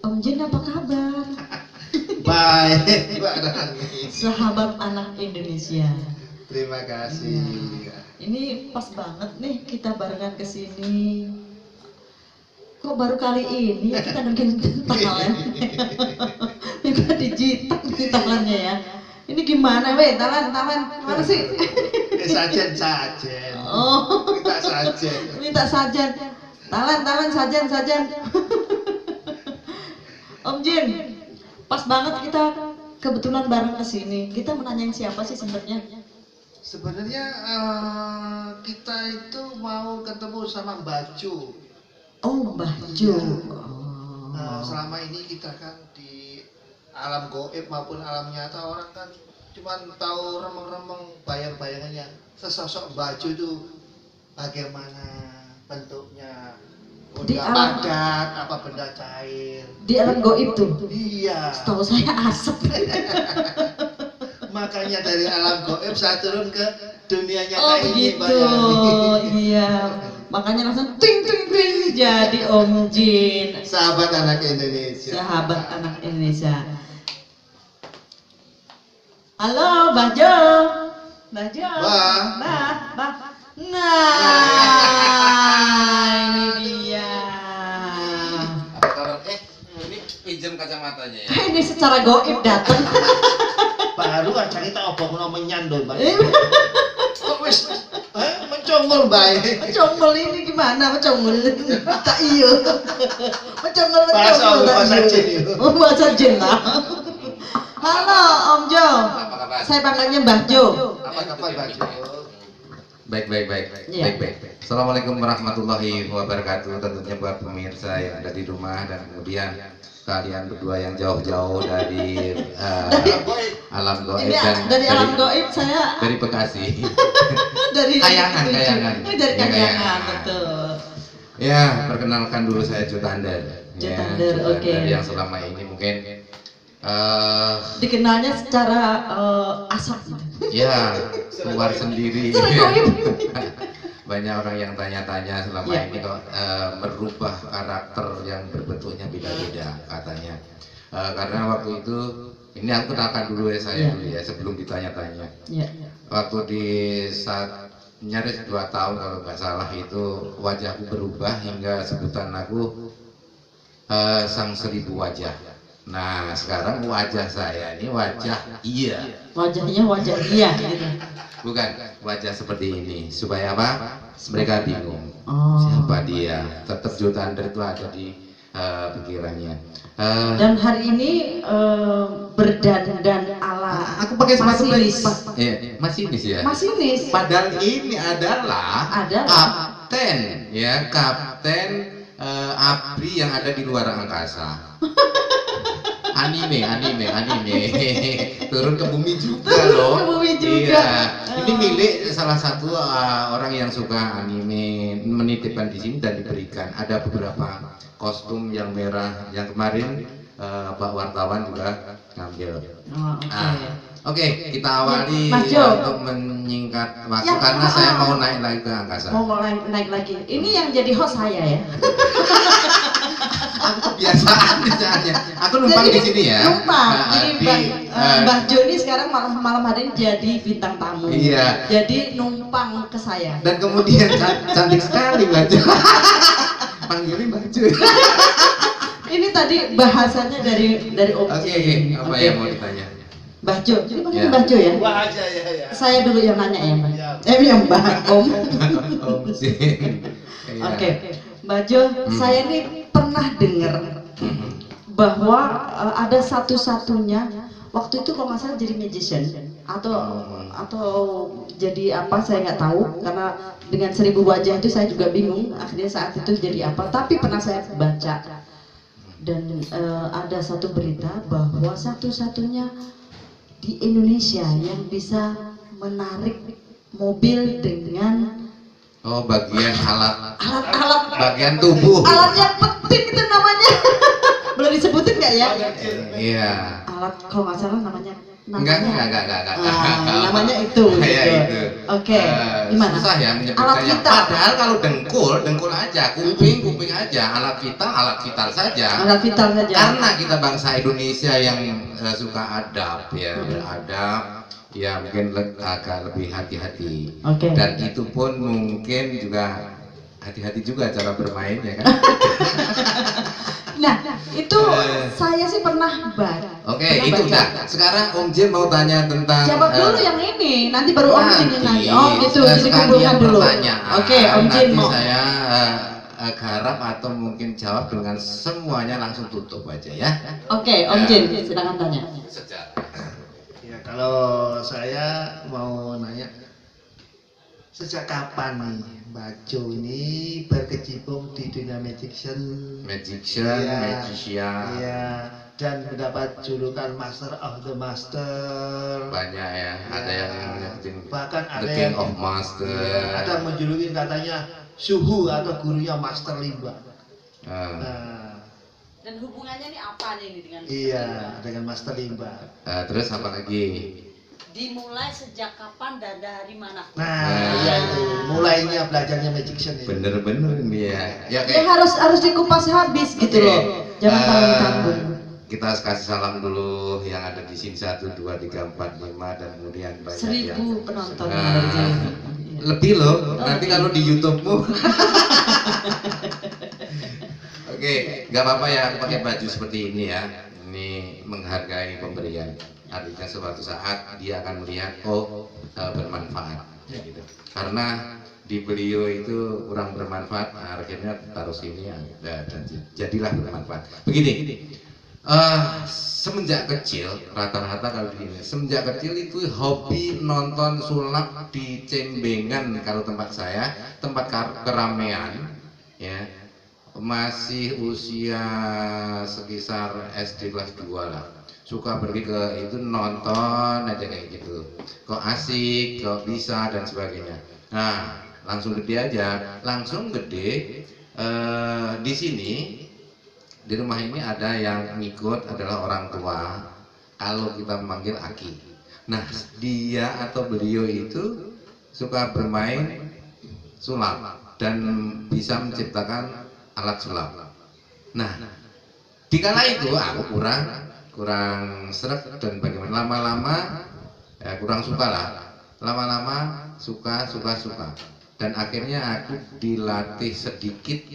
Om Jin apa kabar? Baik, Mbak Rani. Sahabat anak Indonesia. Terima kasih. Nah, ini pas banget nih kita barengan ke sini. Kok baru kali ini ya kita nungguin talan? Kita dijitak nih talannya ya. Ini gimana weh, talan mana sih? Sajen. Oh, Minta sajen. minta sajen. Talan sajen. Om Jin, pas banget kita kebetulan bareng ke sini. Kita menanyain siapa sih sebenarnya? Sebenarnya kita itu mau ketemu sama Mbak Ju. Oh, Mbah Jo. Selama ini kita kan di alam gaib maupun alam nyata orang kan cuma tahu remeng-remeng bayang-bayangannya. Sesosok Mbak Ju itu bagaimana bentuknya? Di Benda alam- padat, apa benda cair? Di alam goib tuh. Iya. Setahu saya asap. Makanya dari alam gaib saya turun ke dunia nyata Oh ini, begitu. Mbak Yani. Iya. Makanya langsung ting jadi Om Jin. Sahabat anak Indonesia. Sahabat anak Indonesia. Halo, Mbah Jo. Mbah Jo. Mbah. Nah, ini dia. Apa kabar? Ini pinjam kacamatanya ya. Ini secara goib datang. Baru aja kita obong menyan dong, Mbak. Kok wis mencongol baik. Mencongol ini gimana mencongol? Tak iya. Mencongol. Bahasa jin itu. Oh, bahasa jin lah. Halo Om Jo. Apa kabar? Saya panggilnya Mbah Jo. Apa kabar, Mbak Jo? Baik. Iya. Assalamualaikum warahmatullahi wabarakatuh. Tentunya buat pemirsa yang ada di rumah dan kemudian kalian berdua yang jauh-jauh dari alam gaib Ini dan dari alam goib saya dari Bekasi. dari Kayangan. Ini dari Ya, Kayangan, betul. Ya, perkenalkan dulu saya Jutander. Jutander, Jutander oke. yang selama ini mungkin Dikenalnya secara asap. ya keluar sendiri. Secara goib. Banyak orang yang tanya-tanya selama Ya. ini kok merubah karakter yang berbentuknya beda-beda katanya. Karena waktu itu ini aku kenalkan dulu ya saya Ya. dulu ya sebelum ditanya-tanya. Ya. Waktu di saat nyaris 2 tahun kalau nggak salah itu wajahku berubah hingga sebutan aku sang 1000 wajah. Nah sekarang wajah saya ini wajah iya. Wajahnya wajah dia gitu. Bukan wajah seperti ini supaya apa? Mereka bingung Oh. siapa dia. Tetap Jutander itu ada di pikirannya. Dan hari ini berdandan ala Aku pakai sepatu masinis. masinis ya. Masinis. Padahal ini adalah kapten ya, kapten ABRI yang ada di luar angkasa. Anime turun ke bumi juga loh. Ke bumi juga. Iya. Ini milik salah satu orang yang suka anime, menitipkan di sini dan diberikan. Ada beberapa kostum yang merah yang kemarin Pak wartawan juga ngambil. Oh, oke. Oke, kita awali Mas Jo. untuk menyingkat waktu Ya, karena saya mau naik lagi ke angkasa. Mau naik lagi. Ini yang jadi host saya ya. Aku kebiasaan misalnya. Aku numpang di sini ya. Numpang. Jadi Di, Mbah Joni sekarang malam hari ini jadi bintang tamu. Iya. Jadi numpang ke saya. dan kemudian cantik sekali baju. Panggilin baju. Ini tadi bahasanya dari Oke, objek. apa yang mau ditanya? Mbah Jo. Ini panggil Ya. Mbah Jo ya? Wah aja ya. Saya dulu yang nanya ya, Mbak. Ya. Yang Mbah Om. Om Sin. Iya. Oke, Mbak Jo, saya ini pernah dengar bahwa ada satu-satunya waktu itu kalau nggak salah jadi magician atau jadi apa saya nggak tahu karena dengan 1000 wajah itu saya juga bingung akhirnya saat itu jadi apa. Tapi pernah saya baca dan ada satu berita bahwa satu-satunya di Indonesia yang bisa menarik mobil dengan Oh, bagian alat alat-alat bagian tubuh. alat yang penting itu namanya boleh disebutin nggak ya Iya. alat kalau nggak salah namanya Enggak. Namanya itu. Kayak gitu. itu. Oke. Gimana? Susah ya Alat menyebutkannya. vital. Padahal kalau dengkul aja, kuping aja, alat vital saja. Alat vital saja. Karena kita bangsa Indonesia yang suka adab ya, beradab, ya mungkin agak lebih hati-hati. Oke. Dan itu pun mungkin juga hati-hati juga cara bermainnya kan. Nah, itu saya sih pernah Oke, itu udah. Sekarang Om Jin mau tanya tentang jawab dulu yang ini, nanti baru Om Jin yang nanya. Oh gitu, jadi sekalian kumpulkan dulu. pertanyaan. Oke, Om Jin Nanti mau. saya garap atau mungkin jawab dengan semuanya langsung tutup aja ya. Oke, Om Jin, silakan tanya. Sejarah. Ya kalau saya mau nanya, sejak kapan nih Bajo ini berkecimpung di dunia magician? Magician. Iya, dan mendapat julukan Master of the Master. Banyak ya, ada yang nyebutin bahkan The ada King yang of Master. ada menjulukin katanya Suhu atau gurunya Master Limba. Nah, Dan hubungannya ini apa nih dengan iya, dengan Master Limba. Terus apa lagi? Dimulai sejak kapan dan dari mana? Nah, iya itu mulainya belajarnya magician itu. Bener-bener ini ya. Ya, Ya harus dikupas habis gitu loh. Jangan tanggung-tanggung. Kita kasih salam dulu yang ada di sini 1, 2, 3, 4, 5 dan kemudian banyak 1000 penonton yang Nah, ada di sini. lebih loh, nanti kalau di YouTube-mu. Oke, nggak apa-apa ya aku pakai baju seperti ini ya. Ini menghargai pemberian. Artinya suatu saat dia akan melihat bermanfaat gitu. Karena di beliau itu kurang bermanfaat, akhirnya taruh sini dan jadilah bermanfaat. Begini, semenjak kecil rata-rata kalau di ini, semenjak kecil itu hobi nonton sulap di Cembengan kalau tempat saya, tempat keramaian ya. Masih usia sekitar SD kelas 2 lah, suka pergi ke itu nonton aja kayak gitu, kok asik, kok bisa dan sebagainya. Nah langsung gede aja, di sini di rumah ini ada yang ngikut adalah orang tua, kalau kita memanggil Aki. Nah dia atau beliau itu suka bermain sulap dan bisa menciptakan alat sulap. Nah, dikala itu aku kurang seret dan bagaimana lama-lama kurang suka lah. Lama-lama suka dan akhirnya aku dilatih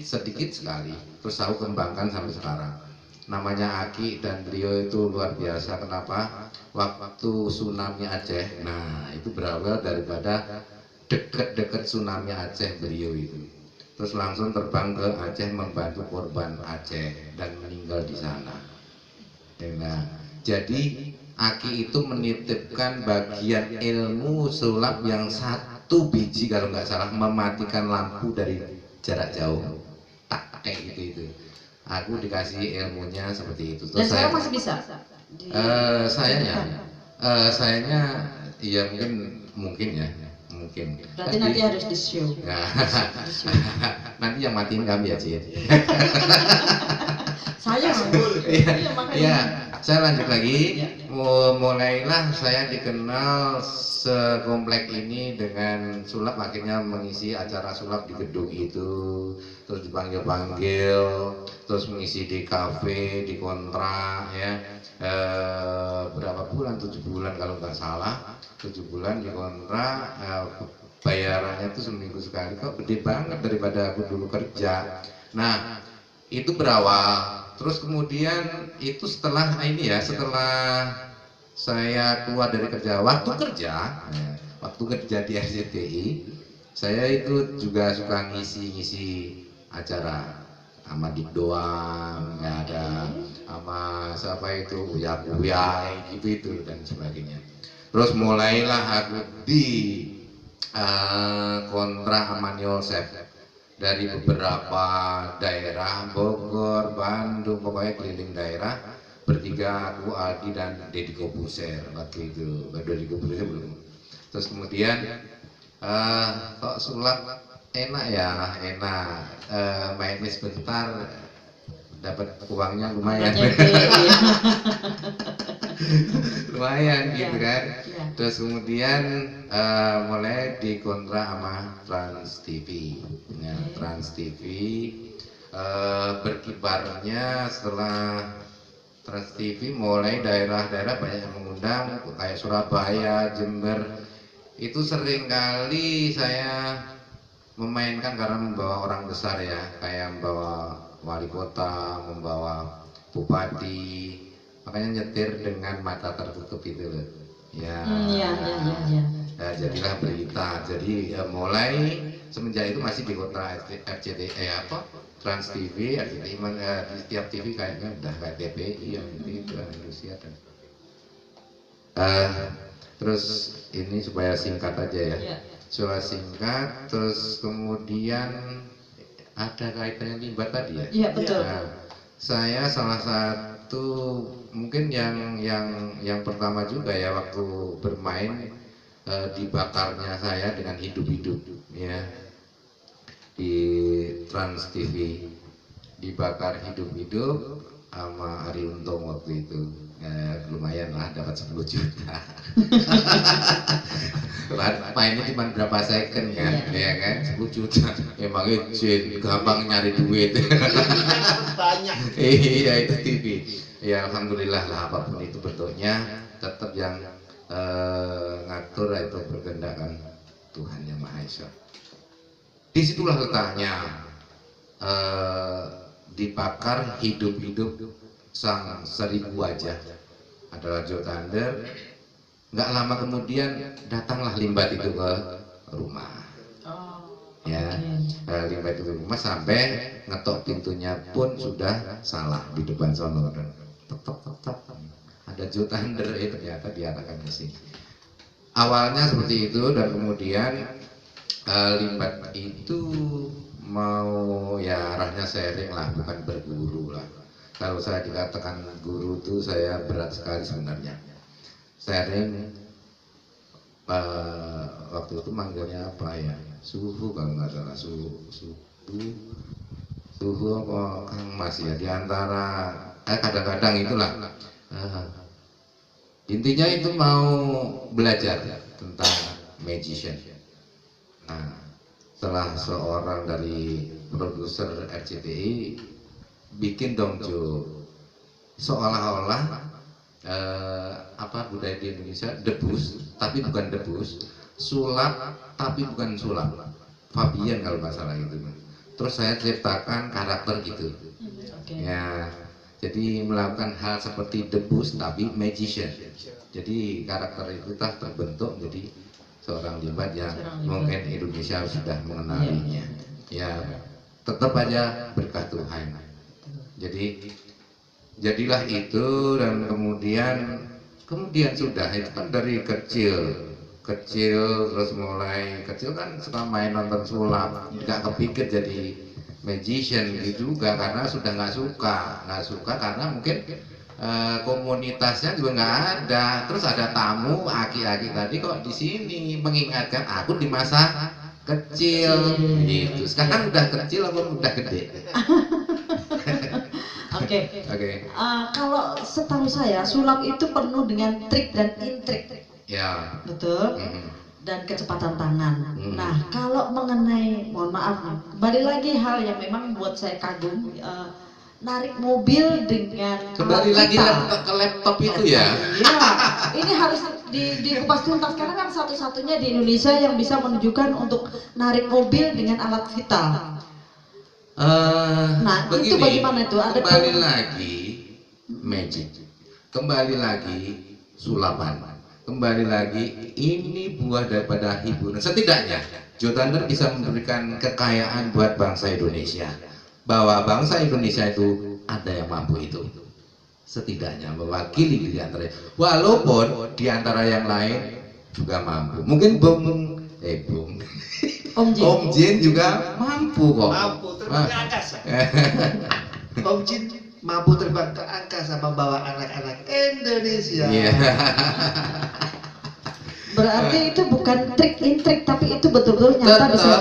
sedikit sekali. Terus aku kembangkan sampai sekarang. Namanya Aki dan beliau itu luar biasa. Kenapa? Waktu tsunami Aceh. Nah, itu berawal daripada deket tsunami Aceh beliau itu. Terus langsung terbang ke Aceh membantu korban Aceh dan meninggal di sana. Nah, jadi Aki itu menitipkan bagian ilmu sulap yang 1 biji kalau nggak salah, mematikan lampu dari jarak jauh. Tak kayak gitu. Aku dikasih ilmunya seperti itu. Dan Terus sekarang masih bisa? Sayanya ya mungkin ya. Berarti nanti harus di show. Nah, nanti yang matiin kami ya Cid. Saya Iya, saya lanjut lagi. Mulailah saya dikenal sekomplek ini dengan sulap, akhirnya mengisi acara sulap di gedung itu, terus dipanggil-panggil, terus mengisi di kafe, di kontrak ya. Berapa bulan? 7 bulan kalau nggak salah. 7 bulan di kontrak, bayarannya tuh seminggu sekali, kok gede banget daripada aku dulu kerja. Nah itu berawal, terus kemudian itu setelah saya keluar dari kerja, waktu kerja di RCTI, saya itu juga suka ngisi acara sama Dik Doang, nggak ada sama siapa itu Uya gitu dan sebagainya. Terus mulailah aku di kontrak sama Yosef dari beberapa daerah, Bogor, Bandung, pokoknya keliling daerah. Bertiga, aku, Aldi dan Deddy Kobuser waktu itu. Deddy Kobuser belum. Terus kemudian kok sulap enak ya, mainnya sebentar dapat uangnya lumayan. lumayan gitu Iya, kan. iya. Terus kemudian mulai dikontrak sama Trans TV. Ya, Trans TV berkibarnya setelah Trans TV mulai daerah-daerah banyak yang mengundang kayak Surabaya, Jember. Itu sering kali saya memainkan karena membawa orang besar ya, kayak membawa wali kota, membawa bupati, makanya nyetir dengan mata tertutup itu loh. Ya, Iya. jadilah berita. Jadi mulai semenjak itu masih di kota RCTI Trans TV, RCTI di setiap TV kayaknya udah kayak TPI yang itu Indonesia dan terus ini supaya singkat aja ya. Iya. Soal singkat, terus kemudian ada kaitannya limbah tadi ya. Iya, betul. Nah, saya salah satu mungkin yang pertama juga ya waktu bermain dibakarnya saya dengan hidup-hidup ya di Trans TV, dibakar hidup-hidup sama Ari Untung waktu itu. Lumayan lah dapat 10 juta. Mainnya cuma berapa second kan, ya kan, 10 juta. Emangnya Jin gampang nyari duit. Banyak. Iya itu TV. Ya alhamdulillah lah apapun itu bentuknya, tetap yang ngatur itu berkehendak kan Tuhan Yang Maha Esa. Disitulah letaknya dibakar hidup-hidup sang 1000 wajah adalah Joe Thunder. Nggak lama kemudian datanglah Limbat itu ke rumah. Ya, Limbat itu ke rumah sampai ngetok pintunya pun sudah salah di depan sono dan tok. Ada Joe Thunder ternyata diarahkan ke sini. Awalnya seperti itu dan kemudian Limbat itu mau ya arahnya sharing lah, bukan berguru lah. Kalau saya dikatakan guru tuh saya berat sekali sebenarnya. Sharing waktu itu manggilnya apa ya? Suhu kalau nggak salah, suhu apa Kang Mas ya, diantara kadang-kadang itulah. Intinya itu mau belajar tentang magician. Nah, setelah seorang dari produser RCTI bikin dong Jo, seolah-olah budaya di Indonesia debus tapi bukan debus, sulap tapi bukan sulap, Fabian kalau nggak salah itu. Terus saya ceritakan karakter gitu, ya. Jadi melakukan hal seperti debus tapi magician. Jadi karakter itu telah terbentuk menjadi seorang Limbat yang mungkin Indonesia sudah mengenalinya. Ya, tetap aja berkah Tuhan. Jadi jadilah itu dan kemudian sudah itu kan dari kecil terus mulai kecil kan suka main nonton sulap, nggak kepikir jadi magician gitu juga karena sudah nggak suka karena mungkin komunitasnya juga nggak ada. Terus ada tamu aki-aki tadi kok di sini mengingatkan aku di masa kecil gitu. Sekarang udah kecil apa udah gede? Oke. Kalau setahu saya sulap itu penuh dengan trik dan intrik. Ya. Betul. Dan kecepatan tangan. Nah, kalau mengenai, mohon maaf nih, kembali lagi hal yang memang buat saya kagum, narik mobil dengan kembali lagi ke laptop itu ya. Iya, ini harus dikupas tuntas karena kan satu-satunya di Indonesia yang bisa menunjukkan untuk narik mobil dengan alat vital. Nah, begini, itu bagaimana itu? Ada kembali lagi magic, kembali lagi sulapan, kembali lagi ini buah daripada hiburan. Setidaknya Joe Thunder bisa memberikan kekayaan buat bangsa Indonesia, bahwa bangsa Indonesia itu ada yang mampu itu, setidaknya mewakili di antara, walaupun di antara yang lain juga mampu. Mungkin Om Jin juga mampu kok. Mampu terbang ke angkasa. Om Jin mampu terbang ke angkasa membawa anak-anak Indonesia. Yeah. Berarti itu bukan trik-intrik tapi itu betul-betul nyata bisa.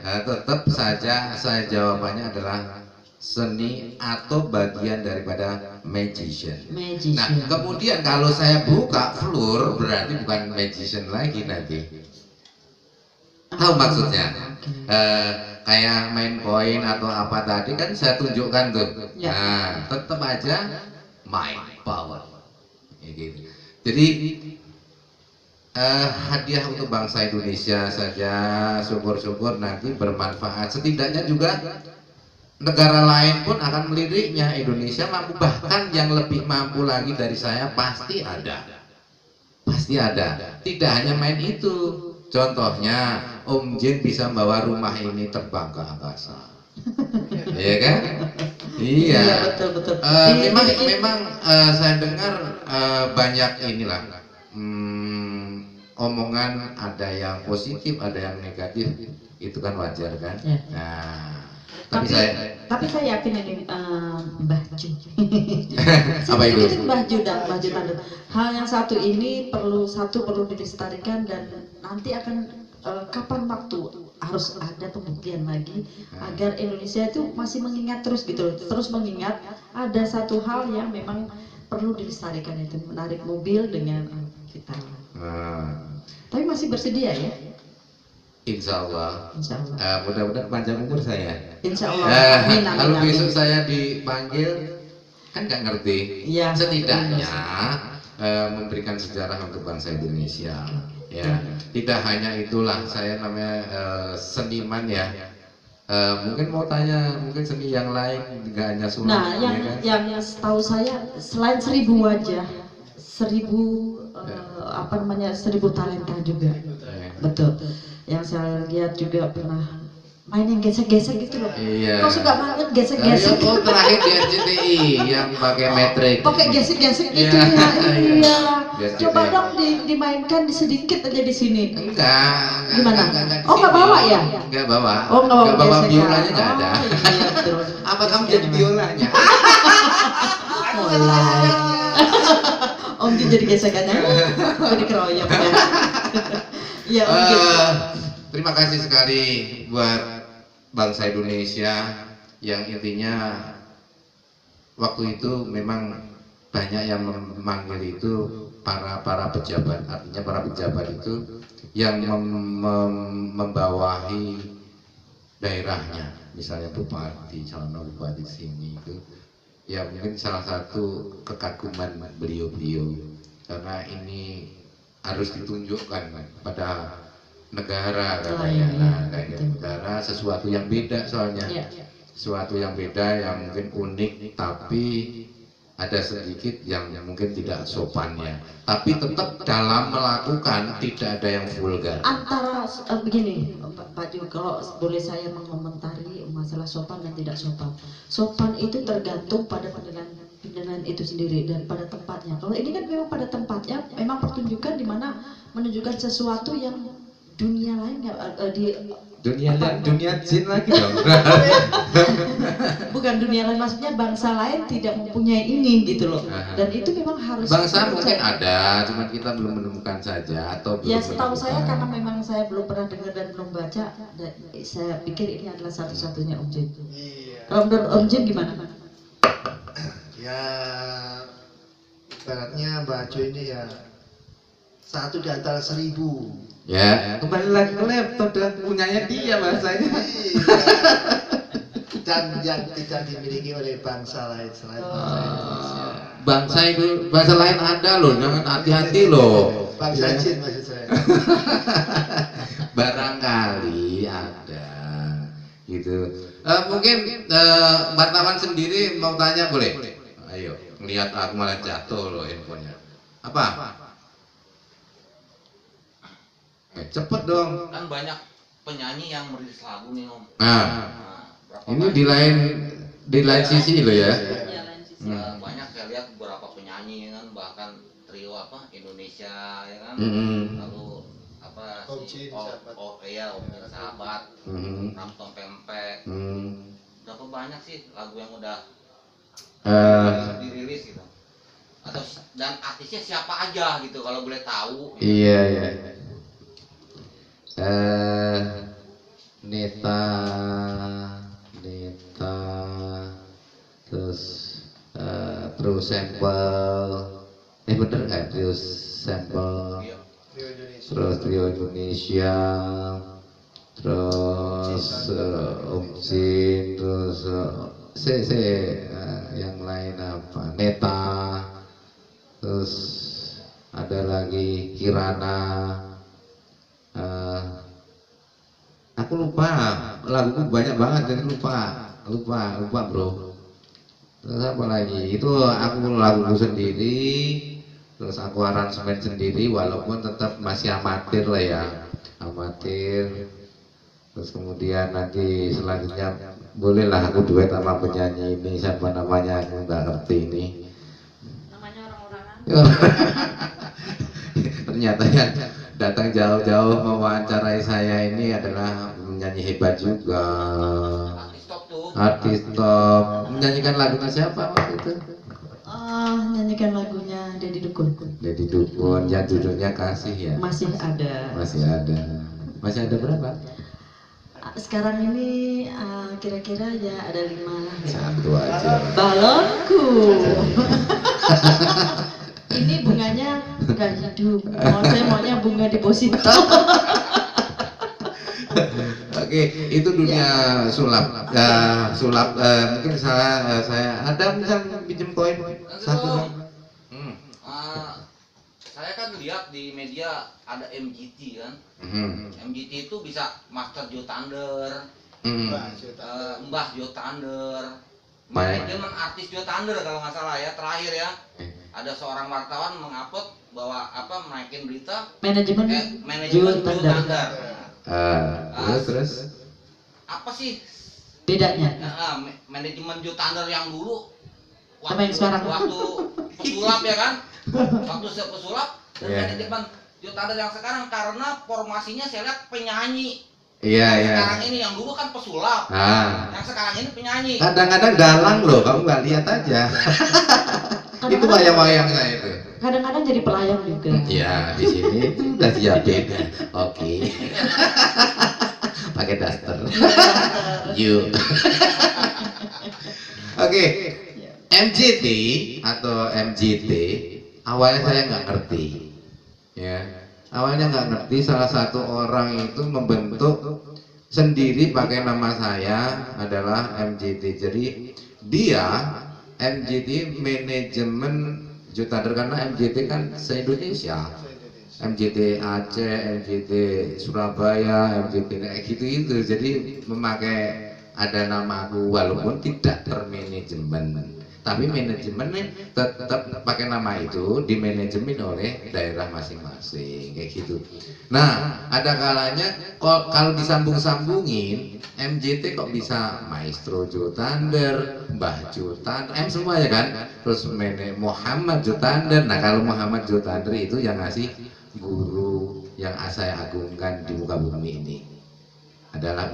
Tetap saja saya jawabannya adalah seni atau bagian daripada magician. Magician. Nah, kemudian kalau saya buka floor berarti bukan magician lagi nanti. Tahu maksudnya? Kayak main koin atau apa tadi kan saya tunjukkan tuh. Ya. Nah, tetap aja mind power. Ya gitu. Jadi hadiah untuk bangsa Indonesia saja, syukur-syukur nanti bermanfaat. Setidaknya juga negara lain pun akan meliriknya. Indonesia mampu, bahkan yang lebih mampu lagi dari saya pasti ada. Pasti ada. Tidak hanya main itu. Contohnya Om Jin bisa membawa rumah ini terbang ke angkasa. Iya kan? Iya. Betul. Memang saya dengar banyak inilah omongan, ada yang positif, ada yang negatif. Itu kan wajar kan? Ya. Nah, tapi saya yakin ini Mbah Ju. Apa itu? Mbah Ju dan Mbah Ju Tanduk. Hal yang satu ini perlu dilestarikan dan nanti akan kapan waktu harus ada pembuktian lagi agar Indonesia itu masih mengingat terus mengingat ada satu hal yang memang perlu dilestarikan, itu menarik mobil dengan kita. Tapi masih bersedia ya? Insya Allah. Mudah-mudahan panjang umur saya. Insya Allah. Amin. Kalau besok saya dipanggil, kan nggak ngerti. Ya, setidaknya memberikan sejarah untuk bangsa Indonesia. Ya, tidak hanya itulah, saya namanya seniman ya. Mungkin mau tanya, mungkin seni yang lain, nggak hanya sulap. Nah, yang setahu saya selain 1000 wajah, 1000 talenta juga. Betul. Yang saya lihat juga pernah main yang gesek-gesek gitu loh. Iya. Kok suka banget gesek-gesek? Oh, terakhir di RCTI yang pakai metrik. Pakai gesek-gesek gitu Iya. ya. Iya. Gesek-gesek. Coba dong dimainkan sedikit aja di sini. Enggak. Gimana? Enggak Oh, nggak bawa ya? Enggak bawa. Oh, nggak bawa gesekan. biolanya enggak ada. Oh, iya, betul. Apa kamu jadi biolanya? Mulai. Om Jin jadi gesekannya. Jadi keroyok ya. Iya, Om Jin. Terima kasih sekali buat bangsa Indonesia yang intinya waktu itu memang banyak yang memanggil itu para pejabat, artinya para pejabat itu yang membawahi daerahnya, misalnya bupati, calon bupati sini itu, ya mungkin salah satu kekaguman beliau karena ini harus ditunjukkan pada negara katanya. Nah, kayak negara sesuatu yang beda soalnya. Sesuatu yang beda yang mungkin unik, tapi ada sedikit yang mungkin tidak sopannya. Tapi tetap dalam melakukan tidak ada yang vulgar. Antara begini, Pak Ju, kalau boleh saya mengomentari masalah sopan dan tidak sopan. Sopan itu tergantung pada penilaian itu sendiri dan pada tempatnya. Kalau ini kan memang pada tempatnya, memang pertunjukan di mana menunjukkan sesuatu yang dunia lain dunia jin lagi dong. Bukan dunia lain, maksudnya bangsa lain tidak mempunyai ini gitu loh. Dan itu memang harus bangsa mungkin ada, cuma kita belum menemukan saja atau belum. Ya, setahu saya karena memang saya belum pernah dengar dan belum baca, dan saya pikir ini adalah satu-satunya Om Jin. Iya. Kalau menurut Om Jin gimana? Ya, ibaratnya baju ini ya satu di antara 1000. Ya, kembali lagi ke laptop dan punyanya dia bahasanya. Iya. Dan yang tidak dimiliki oleh bangsa lain selain bangsa Indonesia. Bangsa lain ada loh, jangan hati-hati loh. Bangsa jin maksud saya. Barangkali ada, gitu. Mungkin wartawan sendiri mau tanya boleh? Ayo, ngelihat aku malah jatuh loh handphonenya. Apa? Cepet dong. Kan banyak penyanyi yang merilis lagu nih Om. Ini di lain sisi loh ya. Banyak saya lihat beberapa penyanyi kan, bahkan trio Indonesia ya kan. Lalu Om Jin Sahabat. Om Jin Sahabat. Ramton Pempek. Berapa banyak sih lagu yang udah dirilis gitu. Dan artisnya siapa aja gitu kalau boleh tahu. Iya. Neta terus sampel, bener nggak trio sampel, terus trio Indonesia, terus Jin, terus yang lain apa, Neta, terus ada lagi Kirana, aku lupa, laguku banyak banget jadi lupa bro. Terus apa lagi, itu aku laguku sendiri, terus aku aransemen sendiri walaupun tetap masih amatir lah ya, amatir. Terus kemudian nanti selanjutnya bolehlah aku duet sama penyanyi ini, siapa namanya aku nggak ngerti ini. Namanya orang-orangan. Ternyata yang datang jauh-jauh mewawancarai saya ini adalah penyanyi hebat juga. Artis top. Menyanyikan lagunya siapa waktu itu? Nyanyikan lagunya Deddy Dukun. Deddy Dukun, yang judulnya Kasih ya. Masih ada. Masih ada berapa? Sekarang ini kira-kira ya ada 5 lah. Ya. Satu aja. Balonku. Ini bunganya nggak hidup. Saya maunya bunga deposito. Oke, itu dunia sulap. Mungkin saya ada bisa pinjam koin satu. Saya kan lihat di media ada MGT kan. MGT itu bisa Master Joe Thunder, Mbah Joe Thunder, manajemen artis Joe Thunder kalau nggak salah ya, terakhir ya. Ada seorang wartawan mengupload bahwa naikin berita Manajemen Joe Thunder. Terus apa sih bedanya? Manajemen Joe Thunder yang dulu Sama yang sekarang? waktu pesulap ya kan, waktu pesulap dan manajemen Joe Thunder yang sekarang karena formasinya saya lihat penyanyi. Sekarang ini yang dulu kan pesulap, yang sekarang ini penyanyi. Kadang-kadang dalang loh, kamu nggak lihat aja. Itu wayang-wayang saya itu. Kadang-kadang jadi pelayan juga. Ya, di sini udah siapin. Oke. Pakai daster. Yuk. Oke. MGT atau MGT awalnya saya nggak ngerti. Ya. Awalnya nggak ngerti, salah satu orang itu membentuk sendiri pakai nama saya adalah MGT. Jadi dia MGT manajemen Joe Thunder karena MGT kan se-Indonesia. MGT Aceh, MGT Surabaya, MGT kayak gitu. Jadi memakai ada nama aku walaupun tidak termanajemen. Tapi manajemen tetap pakai nama itu dimanajemen oleh daerah masing-masing kayak gitu. Nah, ada kalanya kalau disambung-sambungin MJT kok bisa Maestro Joe Thunder, Mbah Joe Thunder, semua ya kan. Terus Muhammad Joe Thunder. Nah, kalau Muhammad Joe Thunder itu yang ngasih guru yang saya agungkan di muka bumi ini adalah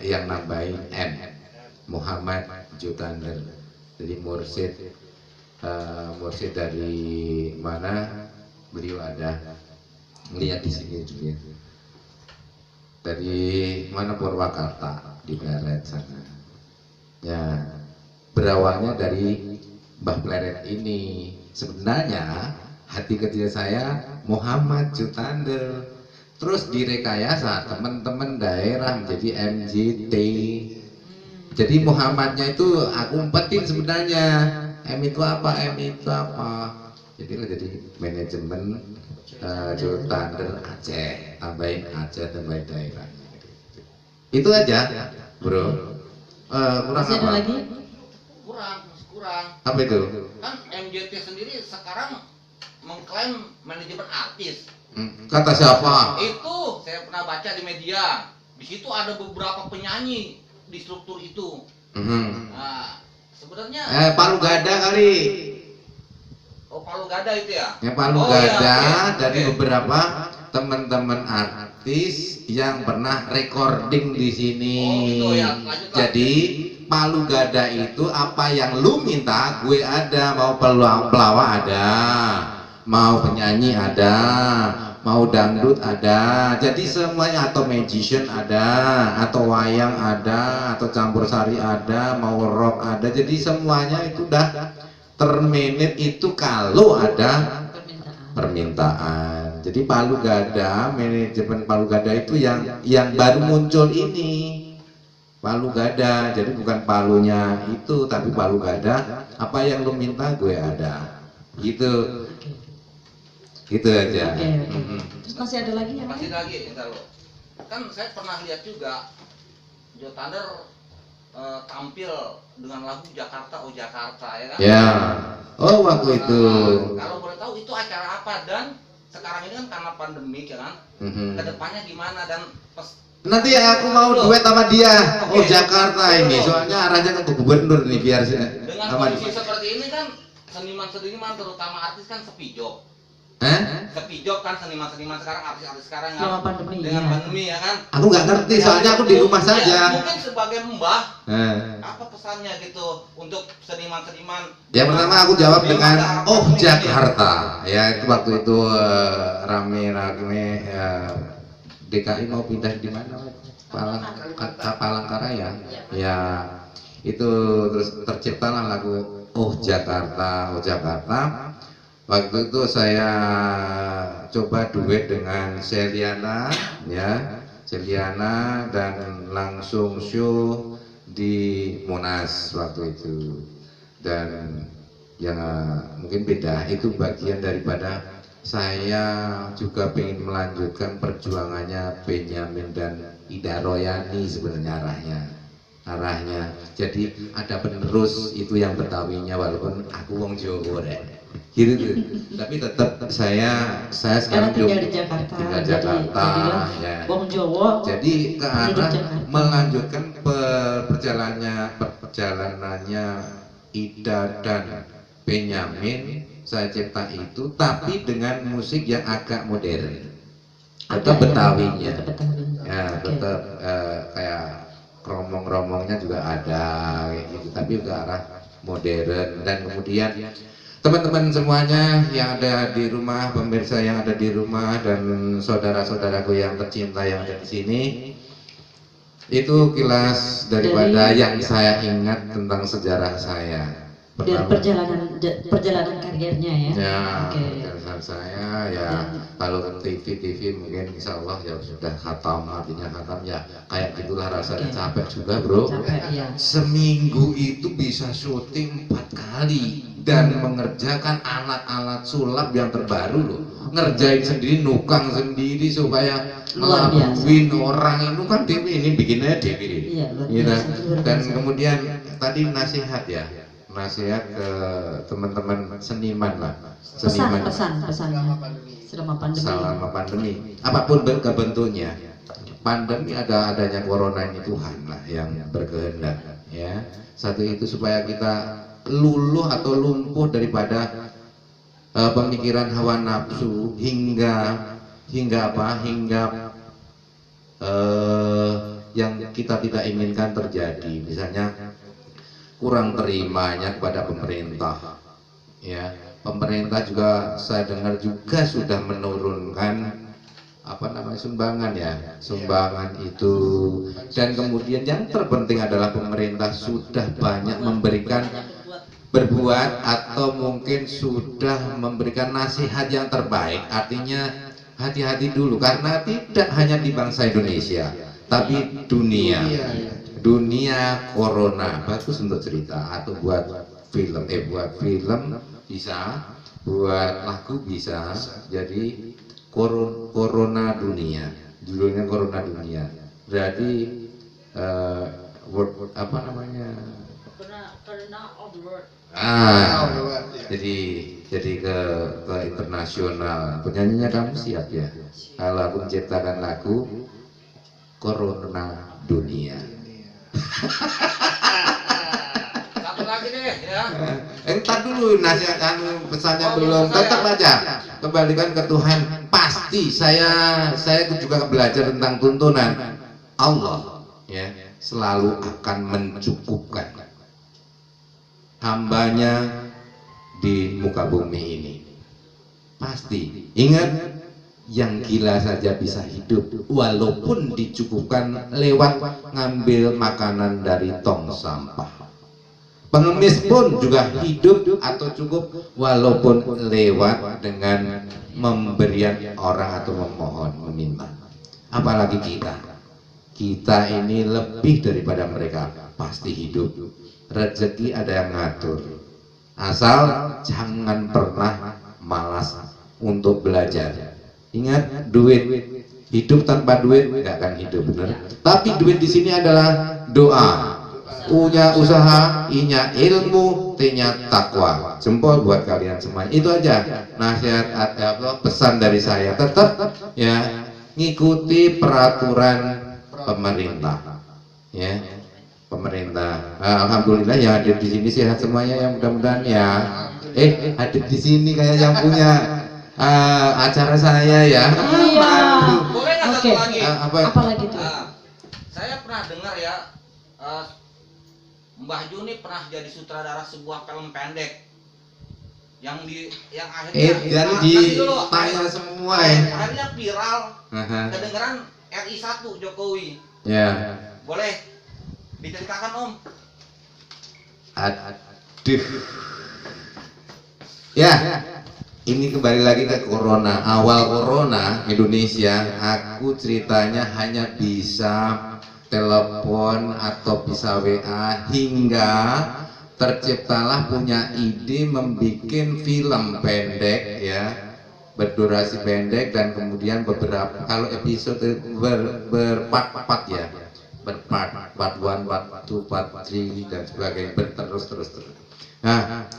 yang nambahin M, Muhammad Joe Thunder. Jadi mursyid dari mana beliau ada, lihat di sini juga. Dari mana, Purwakarta di Pleret sana. Ya, berawalnya dari Mbah Pleret ini. Sebenarnya hati kecil saya Muhammad Joe Thunder. Terus direkayasa teman-teman daerah menjadi MJT. Jadi Muhammadnya itu aku umpetin sebenarnya. M itu apa? Jadi manajemen Joe Thunder Aceh, tambahin Aceh, tambahin daerahnya. Itu aja, bro. Kurang Masih apa? ada lagi? Kurang. Apa itu? Kan MJT sendiri sekarang mengklaim manajemen artis. Kata siapa? Itu saya pernah baca di media. Di situ ada beberapa penyanyi di struktur itu. Nah, sebenarnya Palu Gada kali. Oh, Palu Gada itu ya? Yang Palu Gada dari beberapa teman-teman artis yang pernah recording di sini. Jadi Palu Gada itu apa yang lu minta gue ada, mau pelawak ada, mau penyanyi ada, mau dangdut ada, jadi semuanya, atau magician ada, atau wayang ada, atau campur sari ada, mau rock ada, jadi semuanya itu udah termanage itu kalau ada permintaan. Jadi Palu Gada, manajemen Palu Gada itu yang baru muncul ini. Palu Gada, jadi bukan palunya itu, tapi Palu Gada. Apa yang lu minta gue ada, gitu, gitu aja. Terus masih ada lagi yang masih lagi, entar lo. Kan saya pernah lihat juga Joe Thunder tampil dengan lagu Jakarta Oh Jakarta, ya kan? Ya, oh waktu itu. Kalau boleh tahu itu acara apa, dan sekarang ini kan karena pandemi, ya kan? Kedepannya gimana, dan Nanti aku mau duet sama dia. Oh Jakarta ini, soalnya arahnya ke gubernur nih biar dengan kondisi seperti ini kan seniman-seniman terutama artis kan sepi job. Sepi job kan seniman-seniman sekarang, artis-artis sekarang kan dengan pandemi, ya kan? Aku nggak ngerti, soalnya aku di rumah saja. Mungkin sebagai mbah, apa pesannya gitu untuk seniman-seniman? Yang pertama aku jawab dengan Oh Jakarta. Ya itu waktu itu rame-rame. DKI mau pindah di mana? Palangkaraya. Ya itu terus terciptalah lagu Oh Jakarta, Oh Jakarta. Waktu itu saya coba duet dengan Celiana, ya Celiana, dan langsung show di Monas waktu itu. Dan yang mungkin beda, itu bagian daripada saya juga ingin melanjutkan perjuangannya Benyamin dan Ida Royani sebenarnya arahnya. Jadi ada penerus itu yang Betawinya, walaupun aku wong Jawa gitu tuh. Tapi tetap saya sekarang tinggal di Jakarta. Tinggal Jakarta, ya. Wong Jawa. Jadi ke arah melanjutkan perjalanannya Ida dan Benyamin. Saya cipta itu, tapi dengan musik yang agak modern, atau Betawinya, ya tetap kayak romong-romongnya juga ada, gitu, tapi ke arah modern. Dan kemudian teman-teman semuanya yang ada di rumah, pemirsa yang ada di rumah, dan saudara-saudaraku yang tercinta yang ada di sini, itu kilas daripada yang saya ingat tentang sejarah saya. Dan perjalanan karirnya ya. Ya, perjalanan saya ya. Kalau TV mungkin insya Allah ya sudah khatam, artinya khatam ya. Kayak gitulah rasanya, capek juga bro. Capek, ya. Seminggu itu bisa syuting 4 kali dan mengerjakan alat-alat sulap yang terbaru loh. Ngerjain sendiri, nukang sendiri supaya ngelabuin orang itu kan TV ini bikinnya TV. Iya, dan kemudian tadi nasihat ya. Nasihat ke teman-teman seniman lah, pesan selama pandemi apapun bentuknya. Pandemi adanya corona ini Tuhan lah yang berkehendak, ya. Satu itu supaya kita luluh atau lumpuh daripada pemikiran hawa nafsu hingga yang kita tidak inginkan terjadi. Misalnya kurang terimanya kepada pemerintah, ya. Pemerintah juga saya dengar juga sudah menurunkan sumbangan ya, sumbangan itu. Dan kemudian yang terpenting adalah pemerintah sudah banyak berbuat atau mungkin sudah memberikan nasihat yang terbaik. Artinya hati-hati dulu, karena tidak hanya di bangsa Indonesia tapi dunia corona. Bagus untuk cerita atau buat film bisa, buat lagu bisa. Jadi corona dunia, judulnya corona dunia. Berarti corona of the world. Jadi ke internasional. Penyanyinya kamu siap ya? Kalau aku menciptakan lagu corona dunia. Satu lagi deh ya. Entar dulu nasihat pesannya belum. Tetap aja kembalikan ke Tuhan. Pasti saya juga belajar tentang tuntunan Allah, ya, selalu akan mencukupkan hambanya di muka bumi ini. Pasti ingat, yang gila saja bisa hidup walaupun dicukupkan lewat ngambil makanan dari tong sampah. Pengemis pun juga hidup atau cukup walaupun lewat dengan memberian orang atau memohon, meminta. Apalagi kita ini lebih daripada mereka, pasti hidup. Rezeki ada yang ngatur, asal jangan pernah malas untuk belajar. Ingat, duit, hidup tanpa duit nggak akan hidup, benar. Tapi duit di sini adalah doa, punya usaha, inya ilmu, t-nya takwa. Jempol buat kalian semuanya. Itu aja nasihat atau pesan dari saya. Tetap ya ngikuti peraturan pemerintah, ya. Pemerintah. Alhamdulillah yang hadir di sini sehat semuanya, yang mudah-mudahan ya. Hadir di sini kayak yang punya acara saya ya. Iya. Boleh nggak satu lagi? Apa lagi tuh? Saya pernah dengar ya, Mbah Juni pernah jadi sutradara sebuah film pendek yang akhirnya jadi ditanya semua ya. Akhirnya viral, kedengeran RI 1 Jokowi. Ya. Boleh diceritakan Om? Aduh. Ya. Ini kembali lagi ke corona. Awal corona Indonesia, aku ceritanya hanya bisa telepon atau bisa WA, hingga terciptalah punya ide membuat film pendek ya, berdurasi pendek, dan kemudian beberapa kalau episode berpart-part ya, berpart, part 1, part 2, part 3 dan sebagainya, berterus. Nah,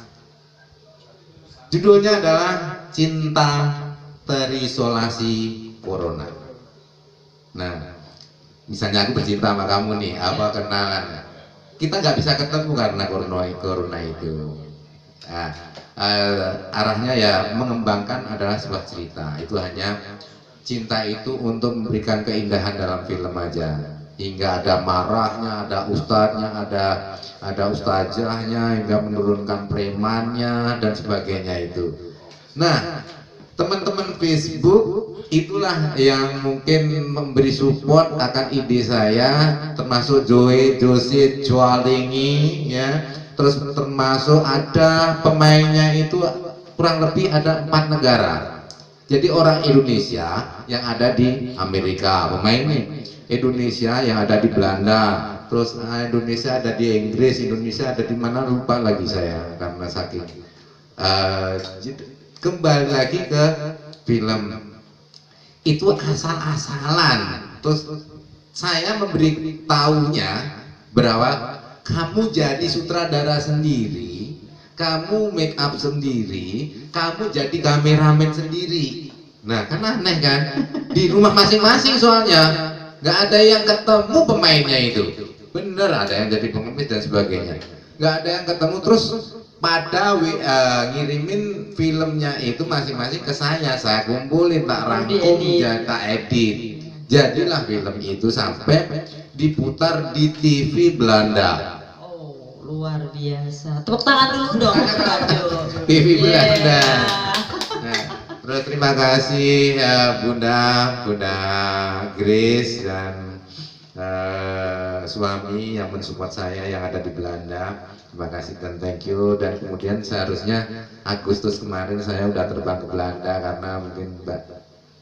judulnya adalah Cinta Terisolasi Corona. Nah, misalnya aku bercinta sama kamu nih, apa kenalan, kita nggak bisa ketemu karena corona itu. Nah, arahnya ya mengembangkan adalah sebuah cerita. Itu hanya cinta itu untuk memberikan keindahan dalam film aja, hingga ada marahnya, ada ustadznya, ada ustazahnya, hingga menurunkan premannya dan sebagainya itu. Nah, teman-teman Facebook itulah yang mungkin memberi support akan ide saya, termasuk Josie Joalingi ya, terus termasuk ada pemainnya itu kurang lebih ada 4 negara. Jadi orang Indonesia yang ada di Amerika pemainnya, Indonesia yang ada di Belanda, terus Indonesia ada di Inggris, Indonesia ada di mana lupa lagi saya karena saking. Kembali lagi ke film itu asal-asalan. Terus saya memberi tahunya bahwa kamu jadi sutradara sendiri, kamu make up sendiri, kamu jadi kameramen sendiri. Nah, kan aneh kan? Di rumah masing-masing soalnya nggak ada yang ketemu pemainnya itu. Bener, ada yang jadi pengemis dan sebagainya. Nggak ada yang ketemu. Terus pada ngirimin filmnya itu masing-masing ke saya kumpulin, tak rangkum, tak edit. Jadilah film itu sampai diputar di TV Belanda. Oh, luar biasa. Tepuk tangan dulu dong. TV Belanda. Nah, terus terima kasih Bunda Grace dan suami yang mensupport saya yang ada di Belanda. Terima kasih dan thank you. Dan kemudian seharusnya Agustus kemarin saya udah terbang ke Belanda karena mungkin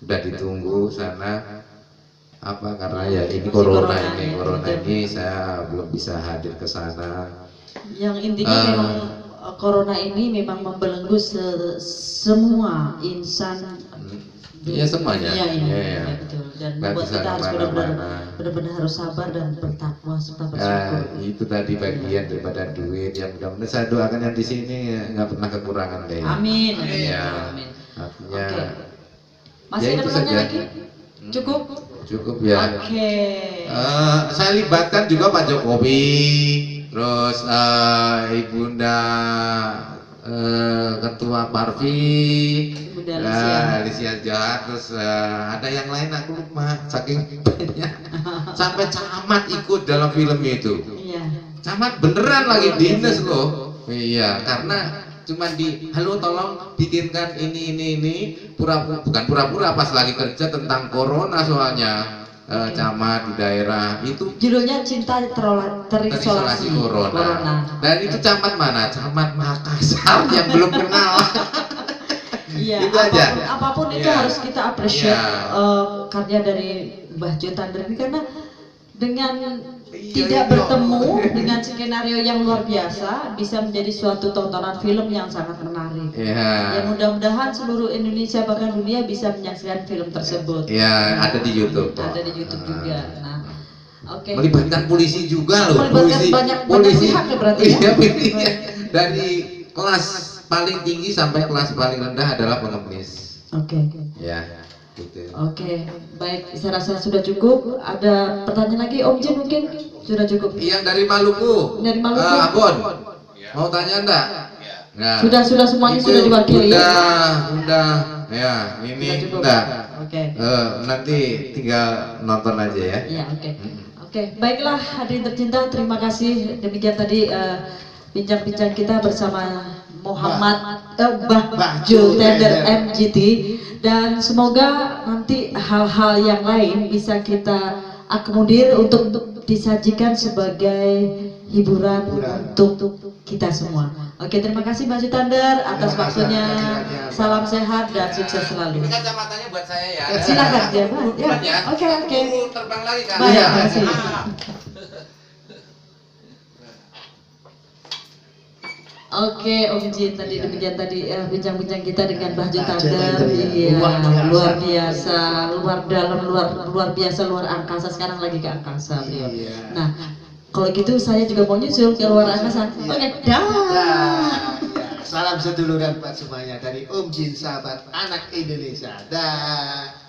udah ditunggu sana karena ya ini corona ini saya belum bisa hadir ke sana. Yang intinya memang corona ini memang membelenggu semua insan. Iya semuanya. Iya, betul. Dan membuat kita harus benar-benar harus sabar dan bertakwa serta bersyukur. Itu tadi bagian daripada duit yang mudah-mudahan saya doakan yang di sini nggak pernah kekurangan deh. Amin. Ya. Amin. Artinya. Masih ada pertanyaan lagi? Cukup ya. Oke. Saya libatkan juga Pak Jokowi, terus Ibunda Ketua Parvi, Alicia Jahat, terus ada yang lain aku lupa, saking banyak. Sampai camat ikut dalam film itu. Iya. Camat beneran lagi dinas loh. Iya, karena cuman halo tolong bikinkan ini bukan pura-pura pas lagi kerja tentang corona soalnya camat di daerah itu judulnya cinta terisolasi corona. Dan itu camat mana? Camat Makassar yang belum kenal. Iya, itu aja. Apapun itu harus kita appreciate karya dari Mbah Jo Tandar ini, karena dengan tidak bertemu dengan skenario yang luar biasa bisa menjadi suatu tontonan film yang sangat menarik. Ya mudah-mudahan seluruh Indonesia bahkan dunia bisa menyaksikan film tersebut. Ya, ada di YouTube. Ada di YouTube juga. Nah, oke. Melibatkan polisi juga loh. Melibatkan banyak pihak ya berarti ya. Iya, dari kelas paling tinggi sampai kelas paling rendah adalah pengemis. Oke. Ya. Gitu. Oke, baik, saya rasa sudah cukup. Ada pertanyaan lagi, Om Jin mungkin? Sudah cukup. Yang dari Maluku. Dari Maluku. Ambon. Mau tanya enggak? Nah, sudah semuanya sudah diwakili. Udah. Ya, ini enggak. Oke. Nanti tinggal nonton aja ya. Iya, oke. Oke, baiklah hadirin tercinta, terima kasih. Demikian tadi bincang-bincang kita bersama Mbah Jo Tandar MGT, dan semoga nanti hal-hal yang lain bisa kita akomodir untuk disajikan sebagai hiburan untuk kita semua. Oke, terima kasih Mbah Jo Tandar atas waktunya. Salam sehat dan sukses selalu. Ini kacamatanya buat saya ya. Silakan ya. Oke. Terbang lagi kan. Baik, terima kasih. Oke, Om Jin, tadi demikian tadi bincang-bincang kita dengan Mbah Jo Tandar. Iya, luar biasa, luar dalam, luar biasa, luar angkasa. Sekarang lagi ke angkasa beliau. Nah, kalau gitu saya juga mau nyusul ke luar angkasa. Oke, dah. Salam seduluran buat semuanya dari Om Jin, sahabat anak Indonesia. Dah.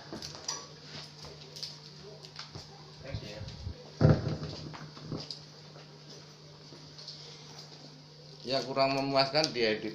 Ya kurang memuaskan diedit.